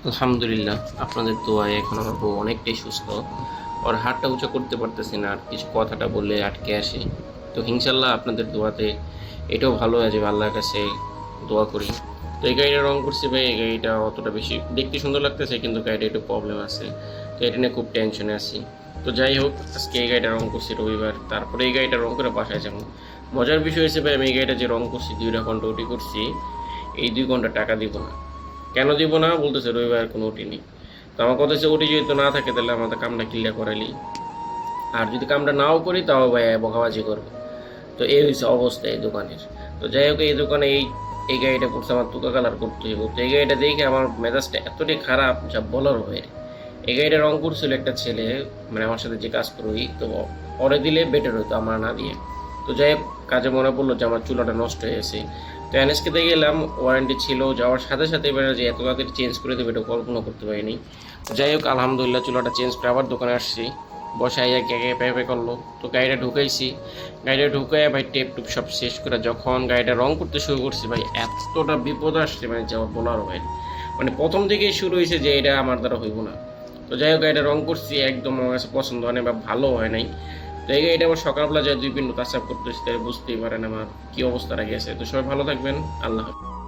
আলহামদুলিল্লাহ, আপনাদের দোয়ায় এখন আমার বউ অনেকটাই সুস্থ। ওর হাতটা উঁচু করতে পারতেছি না, আর কিছু কথাটা বললে আটকে আসে। তো ইনশাল্লাহ আপনাদের দোয়াতে এটাও ভালো হয়ে যাবে, আল্লাহর কাছে দোয়া করি। তো এই গাড়িটা রং করছি ভাই, এই গাড়িটা অতটা বেশি দেখতে সুন্দর লাগতেছে, কিন্তু গাড়িটা একটু প্রবলেম আছে। তো এটা নিয়ে খুব টেনশনে আছি। তো যাই হোক, আজকে এই গাড়িটা রং করছি রবিবার, তারপরে এই গাড়িটা রং করে বাসায় যাবো। মজার বিষয় হয়েছে ভাই, আমি এই গাড়িটা যে রং করছি 2.5 ঘন্টা ওটি করছি, এই 2 ঘন্টা টাকা দিব না। কেন দিব না বলতেছে, রবিবার কোনো ওটি নেই। তো আমার কথা হচ্ছে, ওটি যদি না থাকে তাহলে আমাদের কামটা ক্লিয়ার করালি, আর যদি কামটা নাও করি তাও ভাই বকাবাজি করবো। তো এই হচ্ছে অবস্থা এই দোকানের। তো যাই হোক, এই দোকানে এই গাড়িটা করছে আমার তুকা কালার করতে হইব। তো এই গাড়িটা দেখে আমার মেজাজটা এতটাই খারাপ যা বলার হয়ে। এই গাড়িটা রং করছিল একটা ছেলে, মানে আমার সাথে যে কাজ করবি, তো পরে দিলে বেটার হতো আমার না দিয়ে। তো যাই হোক, কাজে মনে পড়লো যে আমার চুলাটা নষ্ট হয়ে গেছে। তো এনএসকেতে গেলাম, ওয়ারেন্টি ছিল, যাওয়ার সাথে সাথে এবার যে এত তাড়াতাড়ি চেঞ্জ করে দেবে এটা কল্পনা করতে পারিনি। যাই হোক, আলহামদুলিল্লাহ চুলাটা চেঞ্জ করে আবার দোকানে আসছি। বসাই এক জায়গায় প্যাপে করলো। তো গাড়িটা ঢুকাইছি, গাড়িটা ঢুকাই ভাই টেপ টুপ সব শেষ করে যখন গাড়িটা রং করতে শুরু করছি ভাই, এতটা বিপদ আসছে মানে যাওয়া বলার হয়। মানে প্রথম থেকেই শুরু হয়েছে যে এটা আমার দ্বারা হইব না। তো যাই হোক, গাড়িটা রং করছি, একদম আমার কাছে পছন্দ হয় নাই বা ভালো হয় নাই। তো এই গাড়িটা আবার সকালবেলা যায় 2 পিন্ডু টাচ আপ করতেছি, তাই বুঝতেই পারেন আমার কী অবস্থা গেছে। তো সবাই ভালো থাকবেন, আল্লাহ হাফেজ।